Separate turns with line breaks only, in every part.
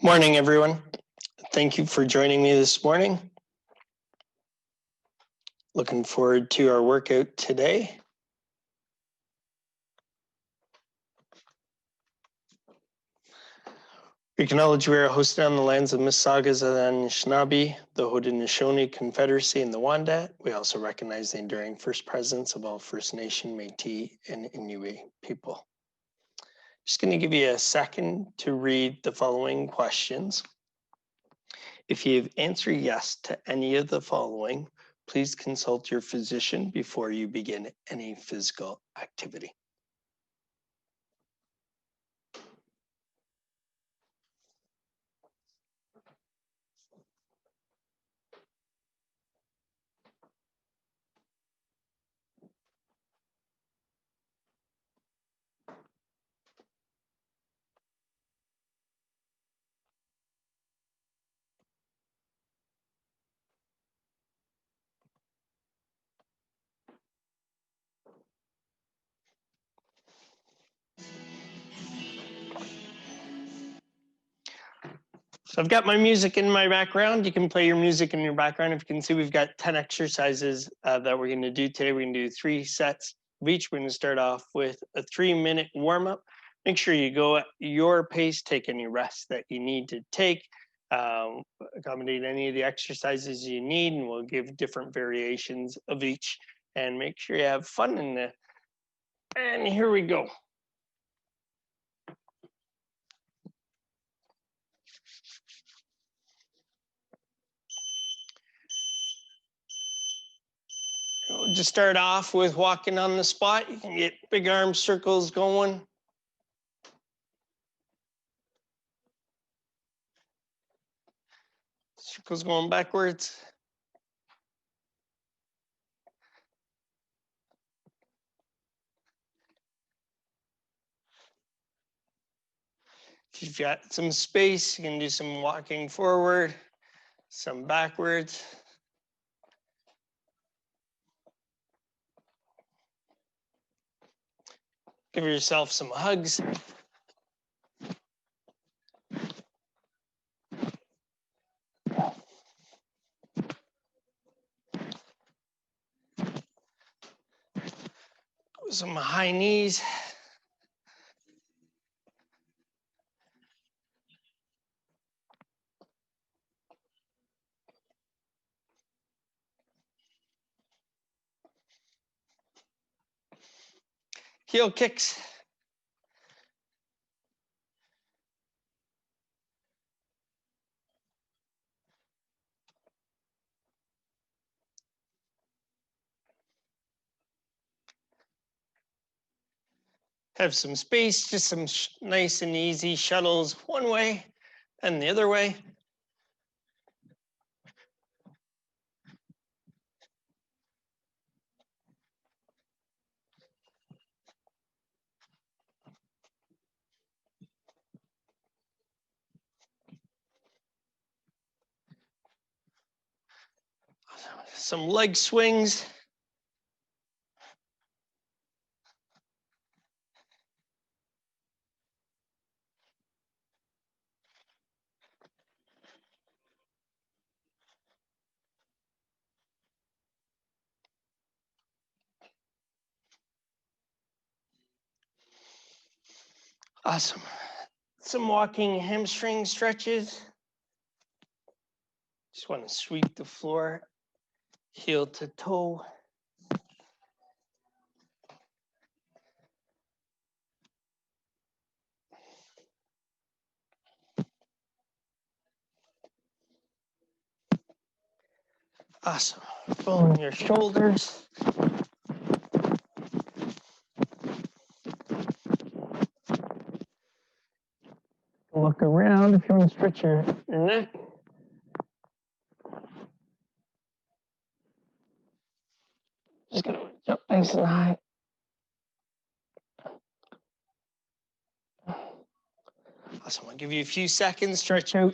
Morning, everyone. Thank you for joining me this morning. Looking forward to our workout today. We acknowledge we are hosted on the lands of Mississaugas and Anishinaabe, the Haudenosaunee Confederacy, and the Wendat. We also recognize the enduring first presence of all First Nation, Métis, and Inuit people. Just going to give you a second to read the following questions. If you have answered yes to any of the following, please consult your physician before you begin any physical activity. So I've got my music in my background. You can play your music in your background. If you can see, we've got 10 exercises that we're going to do today. We're going to do 3 sets of each. We're going to start off with a 3-minute warm-up. Make sure you go at your pace, take any rest that you need to take, accommodate any of the exercises you need, and we'll give different variations of each. And make sure you have fun in the. And here we go. We'll just start off with walking on the spot. You can get big arm circles going. Circles going backwards. If you've got some space, you can do some walking forward, some backwards. Give yourself some hugs. Some high knees. Heel kicks. Have some space, just some nice and easy shuttles one way and the other way. Some leg swings. Awesome. Some walking hamstring stretches. Just want to sweep the floor, heel to toe. Awesome. Pulling your shoulders. Look around if you want to stretch your neck. Just gonna jump nice and high. Awesome. I'll give you a few seconds, stretch out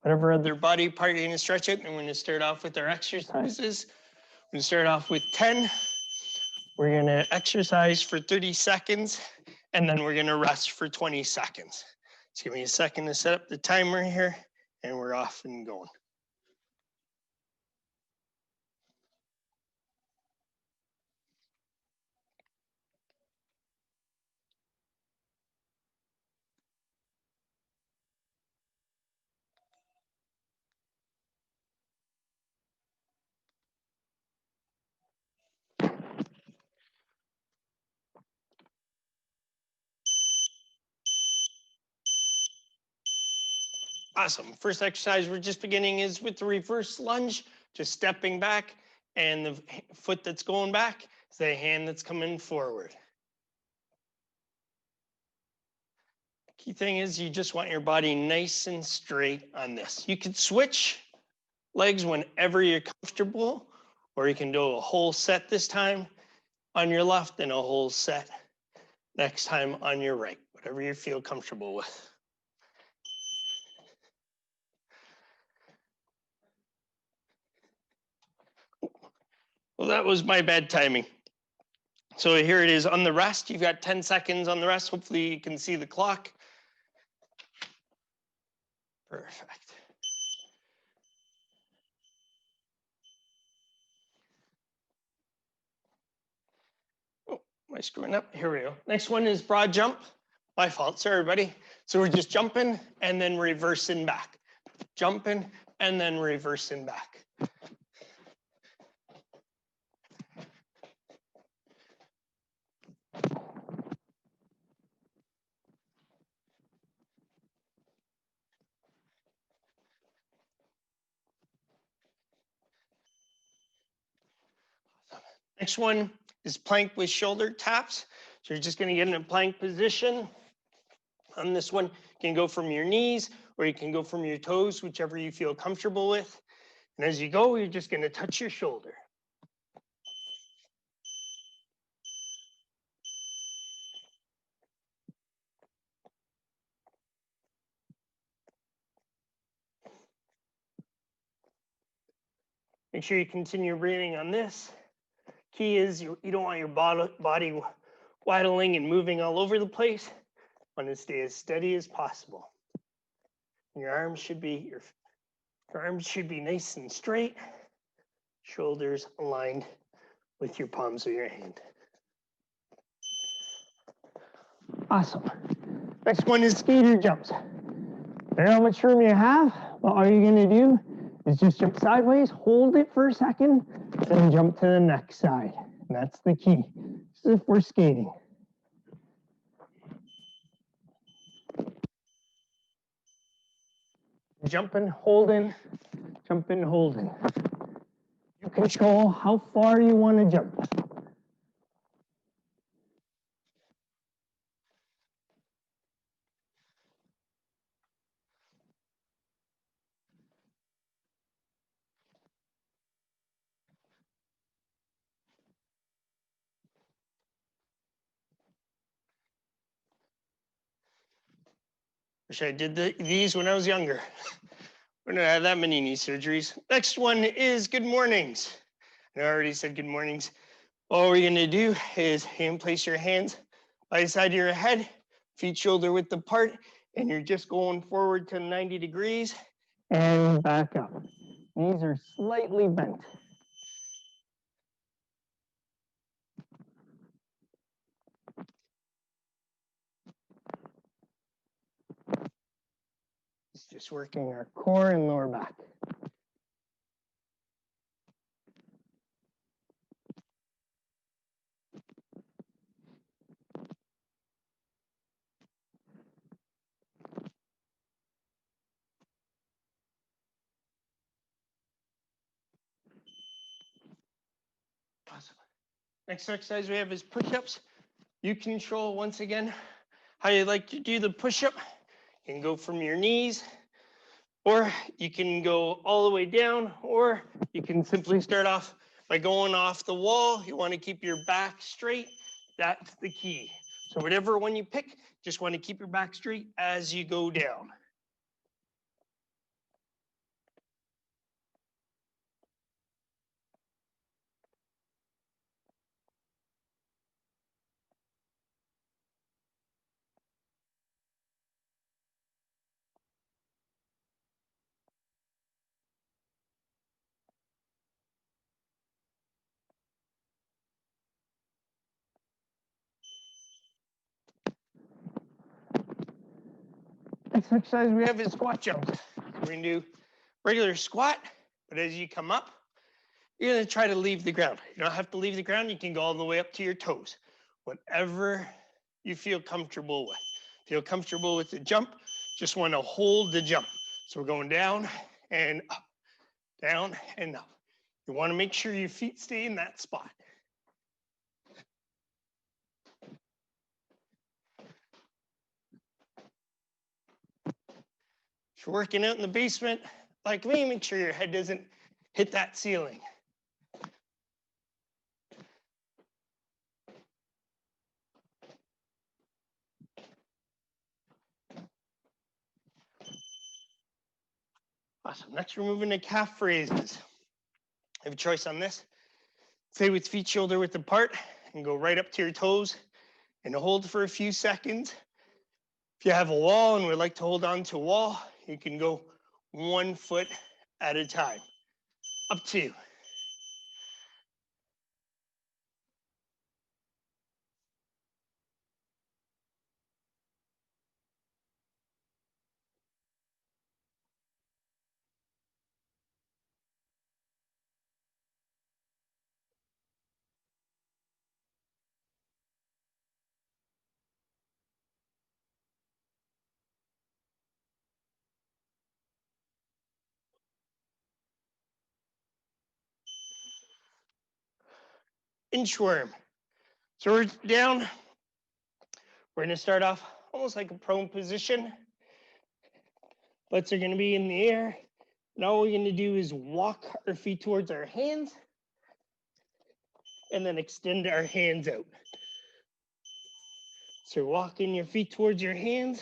whatever other body part you're going to stretch out. And we're going to start off with our exercises. We're going to start off with 10. We're going to exercise for 30 seconds, and then we're going to rest for 20 seconds. Just give me a second to set up the timer here, and we're off and going. Awesome. First exercise we're just beginning is with the reverse lunge, just stepping back, and the foot that's going back is the hand that's coming forward. Key thing is you just want your body nice and straight on this. You can switch legs whenever you're comfortable, or you can do a whole set this time on your left and a whole set next time on your right, whatever you feel comfortable with. Well, that was my bad timing. So here it is on the rest. You've got 10 seconds on the rest. Hopefully you can see the clock. Perfect. Oh, am I screwing up? Here we go. Next one is broad jump. My fault, sorry, everybody. So we're just jumping and then reversing back. Jumping and then reversing back. Next one is plank with shoulder taps. So you're just going to get in a plank position. On this one, you can go from your knees or you can go from your toes, whichever you feel comfortable with. And as you go, you're just going to touch your shoulder. Make sure you continue breathing on this. Key is you don't want your body waddling and moving all over the place. You want to stay as steady as possible. Your arms should be nice and straight. Shoulders aligned with your palms of your hand. Awesome. Next one is skater jumps. I don't know how much room you have, but all you're going to do is just jump sideways, hold it for a second, then jump to the next side. And that's the key. This is if we're skating. Jumping, holding, jumping, holding. You control how far you want to jump. Wish I did these when I was younger. We don't have that many knee surgeries. Next one is good mornings. I already said good mornings. All we're going to do is place your hands by the side of your head, feet shoulder width apart, and you're just going forward to 90 degrees and back up. Knees are slightly bent. It's just working our core and lower back. Awesome. Next exercise we have is push-ups. You control, once again, how you like to do the push-up. You can go from your knees, or you can go all the way down, or you can simply start off by going off the wall. You want to keep your back straight. That's the key. So whatever one you pick, just want to keep your back straight as you go down. Next exercise we have is squat jumps. We're gonna do regular squat, but as you come up, you're gonna try to leave the ground. You don't have to leave the ground. You can go all the way up to your toes. Whatever you feel comfortable with. Feel comfortable with the jump, just wanna hold the jump. So we're going down and up, down and up. You wanna make sure your feet stay in that spot. If you're working out in the basement, like me, make sure your head doesn't hit that ceiling. Awesome. Next, we're moving to calf raises. You have a choice on this. Stay with feet shoulder width apart and go right up to your toes and hold for a few seconds. If you have a wall and would like to hold on to a wall, you can go 1 foot at a time. Up to you. Inchworm. So we're down. We're gonna start off almost like a prone position. Butts are gonna be in the air. And all we're gonna do is walk our feet towards our hands and then extend our hands out. So walking your feet towards your hands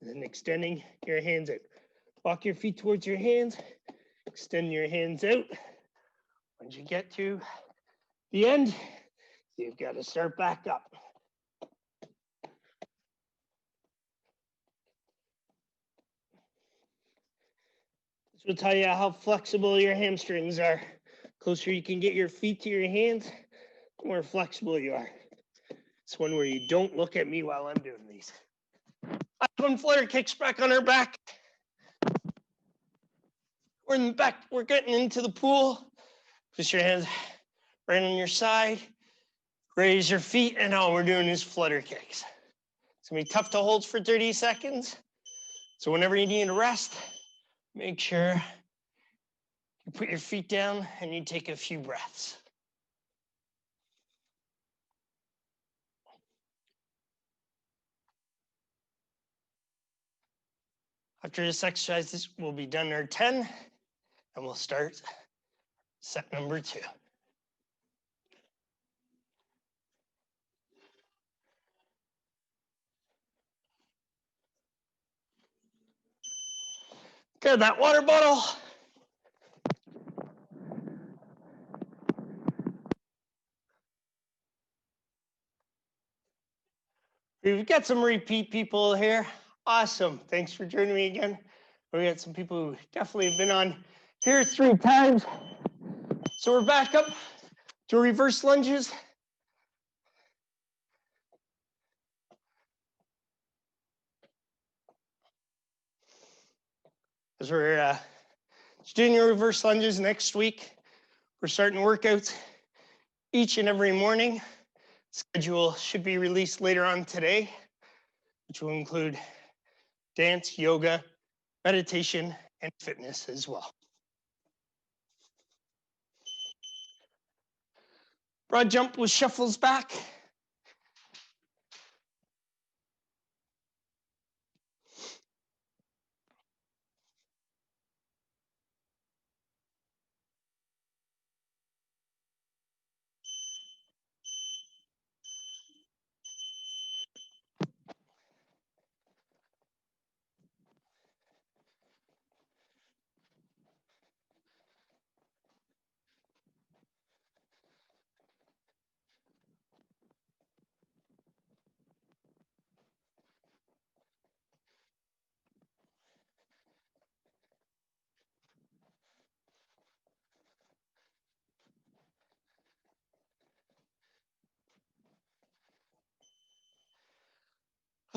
and then extending your hands out. Walk your feet towards your hands, extend your hands out. Once you get to the end, you've got to start back up. This will tell you how flexible your hamstrings are. Closer you can get your feet to your hands, the more flexible you are. It's one where you don't look at me while I'm doing these. One flutter kicks back on our back. We're in the back, we're getting into the pool. Push your hands right on your side. Raise your feet, and all we're doing is flutter kicks. It's gonna be tough to hold for 30 seconds. So whenever you need to rest, make sure you put your feet down and you take a few breaths. After this exercise, this will be done our 10, and we'll start set number 2. Grab that water bottle. We've got some repeat people here. Awesome. Thanks for joining me again. We got some people who definitely have been on here 3 times. So we're back up to reverse lunges. As we're doing your reverse lunges next week, we're starting workouts each and every morning. Schedule should be released later on today, which will include dance, yoga, meditation, and fitness as well. Broad jump with shuffles back.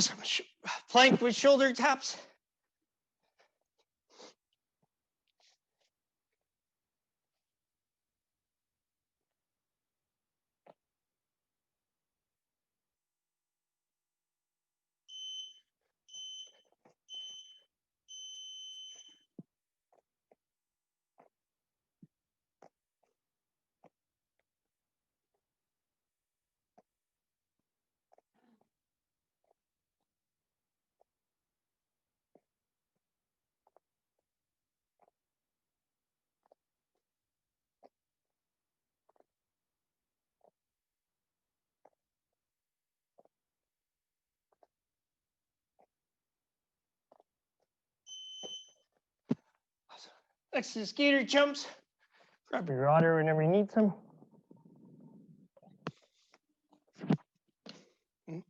Awesome. Plank with shoulder taps. Next to skater jumps. Grab your water whenever you need some. Make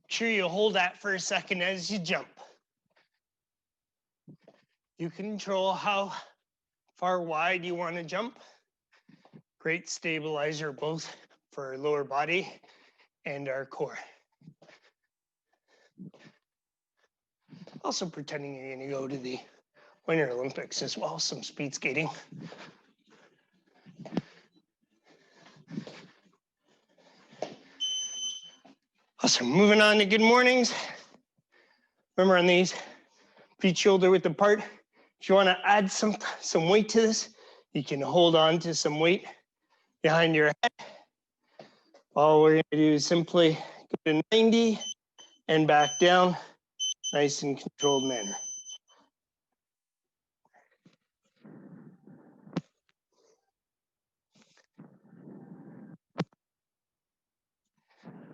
sure you hold that for a second as you jump. You control how far wide you want to jump. Great stabilizer both for our lower body and our core. Also pretending you're going to go to the Winter Olympics as well, some speed skating. Awesome, moving on to good mornings. Remember on these, feet shoulder width apart. If you want to add some weight to this, you can hold on to some weight behind your head. All we're going to do is simply go to 90 and back down, nice and controlled manner.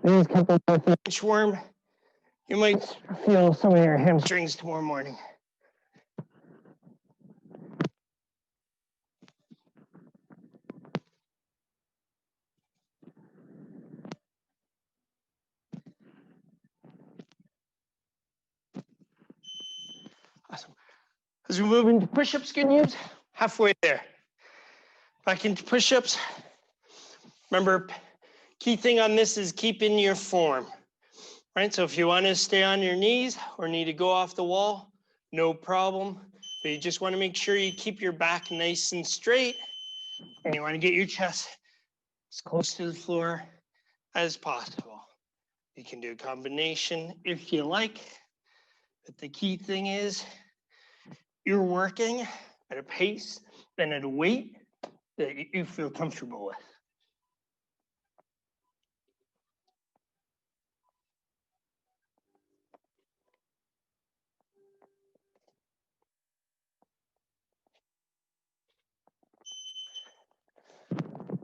These couple of inchworm, you might feel some of your hamstrings tomorrow morning. Awesome. As we move into push-ups, good news, halfway there. Back into push-ups. Remember, key thing on this is keeping your form, right? So if you want to stay on your knees or need to go off the wall, no problem. But you just want to make sure you keep your back nice and straight, and you want to get your chest as close to the floor as possible. You can do a combination if you like, but the key thing is you're working at a pace and at a weight that you feel comfortable with.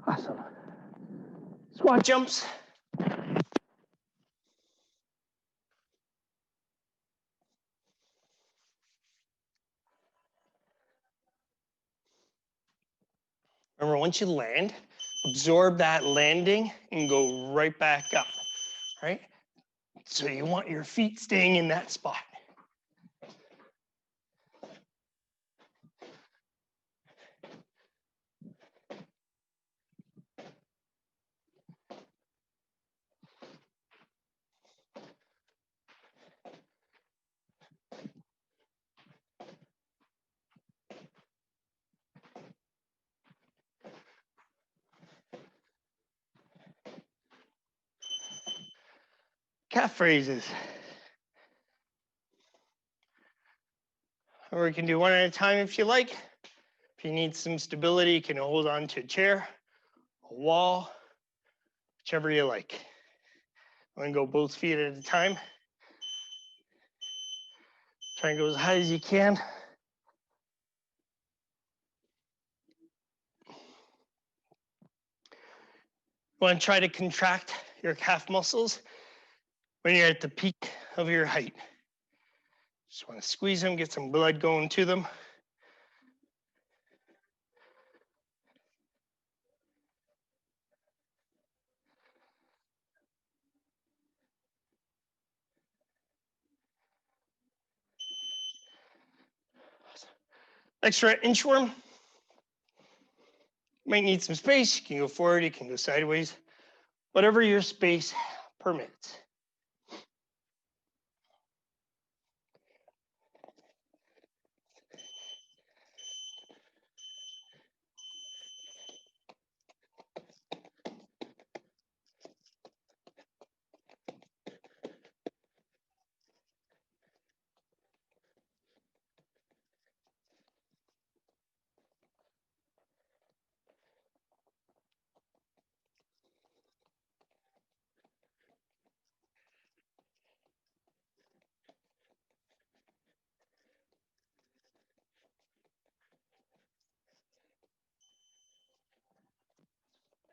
Awesome. Squat jumps. Remember, once you land, absorb that landing and go right back up, right? So you want your feet staying in that spot. Calf raises. Or we can do one at a time if you like. If you need some stability, you can hold on to a chair, a wall, whichever you like. I'm gonna go both feet at a time. Try and go as high as you can. You want to try to contract your calf muscles when you're at the peak of your height. Just want to squeeze them, get some blood going to them. Extra inchworm. Might need some space. You can go forward, you can go sideways, whatever your space permits.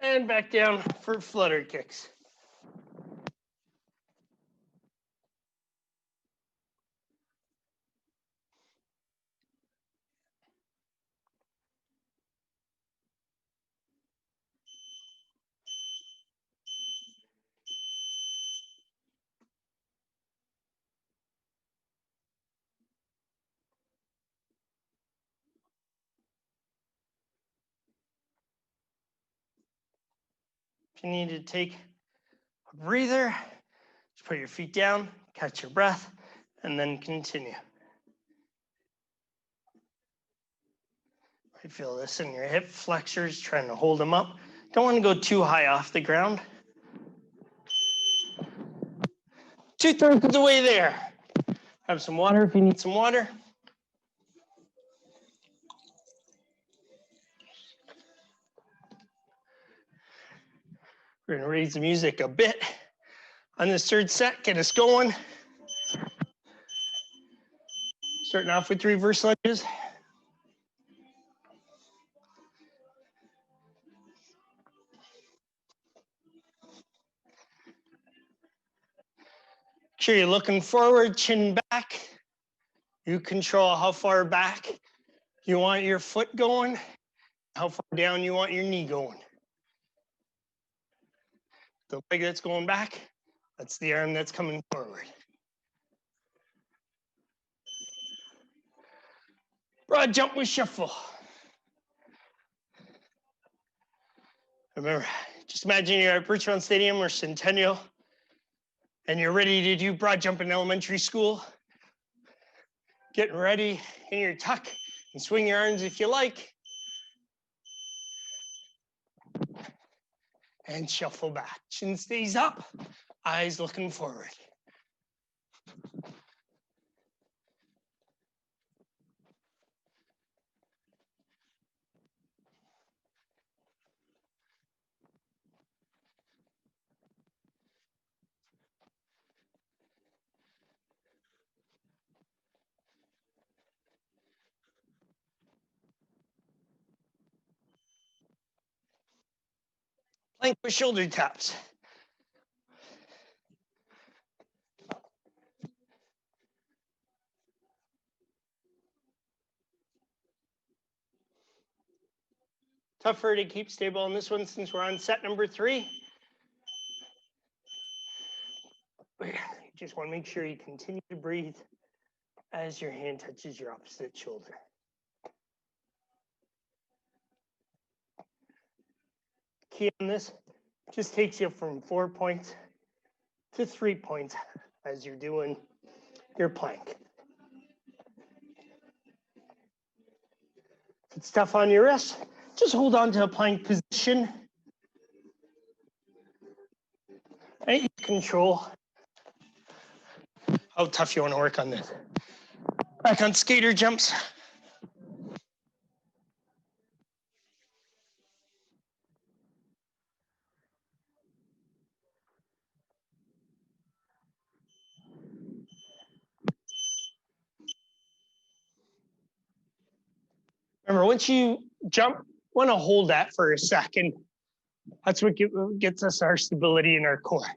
And back down for flutter kicks. If you need to take a breather, just put your feet down, catch your breath, and then continue. You feel this in your hip flexors, trying to hold them up. Don't want to go too high off the ground. 2/3 of the way there. Have some water if you need some water. We're going to raise the music a bit on this third set, get us going. Starting off with reverse lunges. Make sure you're looking forward, chin back. You control how far back you want your foot going, how far down you want your knee going. The leg that's going back, that's the arm that's coming forward. Broad jump with shuffle. Remember, just imagine you're at Birchmount Stadium or Centennial and you're ready to do broad jump in elementary school. Getting ready in your tuck and swing your arms if you like. And shuffle back. Chin stays up, eyes looking forward. Plank with shoulder taps. Tougher to keep stable on this one since we're on set number 3. You just want to make sure you continue to breathe as your hand touches your opposite shoulder. Key on this just takes you from 4 points to 3 points as you're doing your plank. If it's tough on your wrist, just hold on to a plank position. And you control how tough you want to work on this. Back on skater jumps. Remember, once you jump, want to hold that for a second. That's what gets us our stability in our core.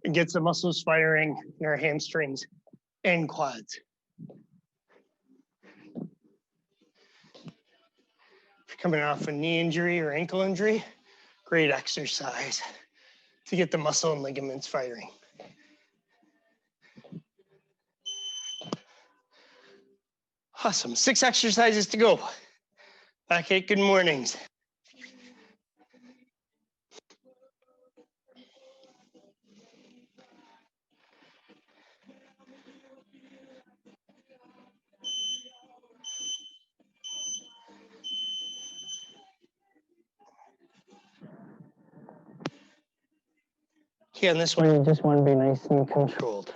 It gets the muscles firing in our hamstrings and quads. If you're coming off a knee injury or ankle injury, great exercise to get the muscle and ligaments firing. Awesome. 6 exercises to go. Back at good mornings. Okay, on this one, you just want to be nice and controlled.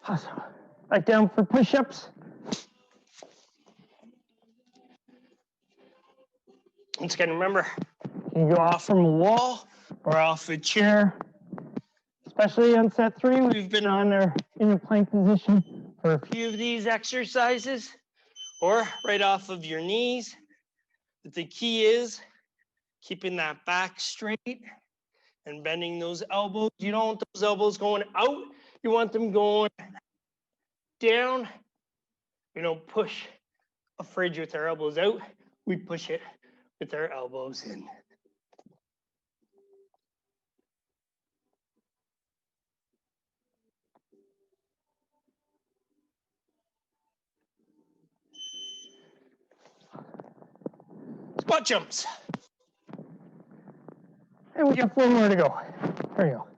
Awesome. Back down for push-ups. Once again, remember, you go off from a wall or off a chair. Especially on set 3, we've been in a plank position for a few of these exercises, or right off of your knees. But the key is keeping that back straight and bending those elbows. You don't want those elbows going out. You want them going down. We don't push a fridge with our elbows out. We push it with our elbows in. Squat jumps. And we got 4 more to go. There you go.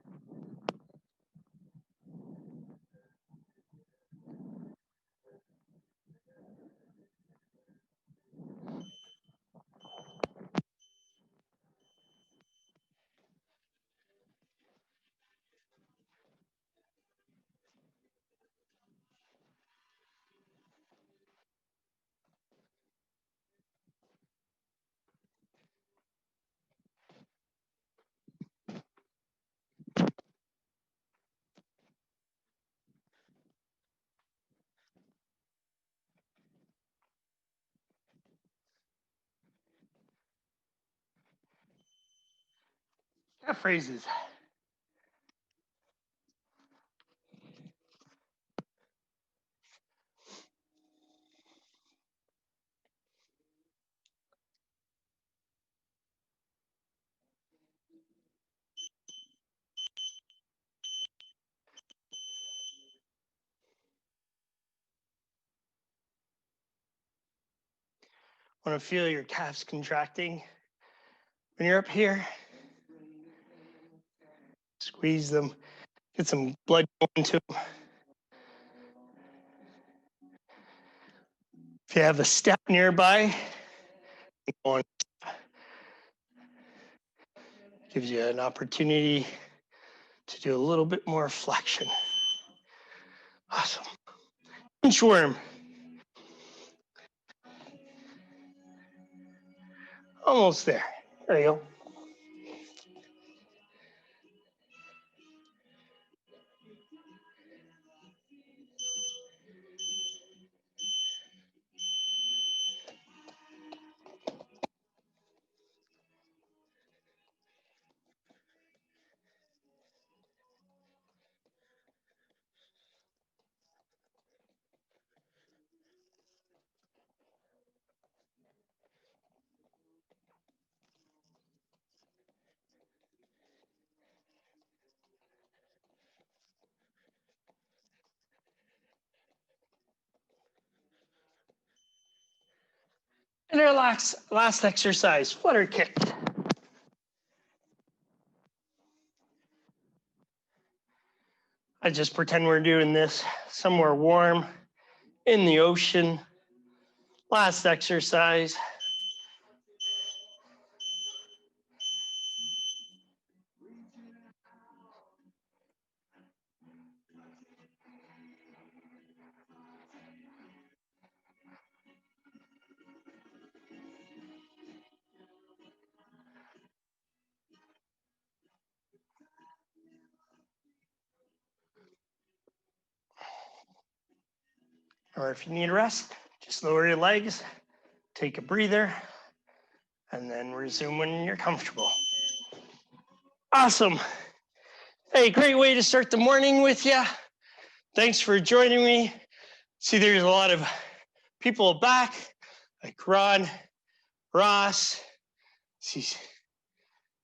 Calf raises. Want to feel your calves contracting when you're up here. Squeeze them, get some blood going to them. If you have a step nearby, gives you an opportunity to do a little bit more flexion. Awesome. Inchworm. Almost there. There you go. And our last exercise, flutter kick. I just pretend we're doing this somewhere warm in the ocean. Last exercise. Or if you need a rest, just lower your legs, take a breather, and then resume when you're comfortable. Awesome. Hey, great way to start the morning with you. Thanks for joining me. See, there's a lot of people back, like Ron, Ross. See,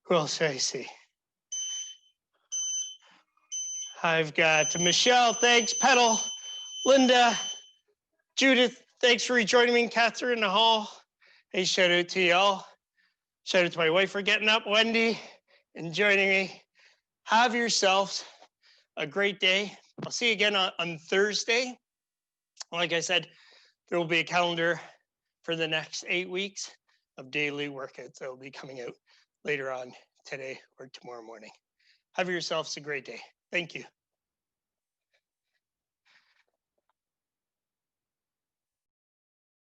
who else should I see? I've got Michelle, thanks, Petal, Linda, Judith, thanks for rejoining me, Catherine in the hall. Hey, shout out to y'all. Shout out to my wife for getting up, Wendy, and joining me. Have yourselves a great day. I'll see you again on Thursday. Like I said, there will be a calendar for the next 8 weeks of daily workouts that will be coming out later on today or tomorrow morning. Have yourselves a great day. Thank you.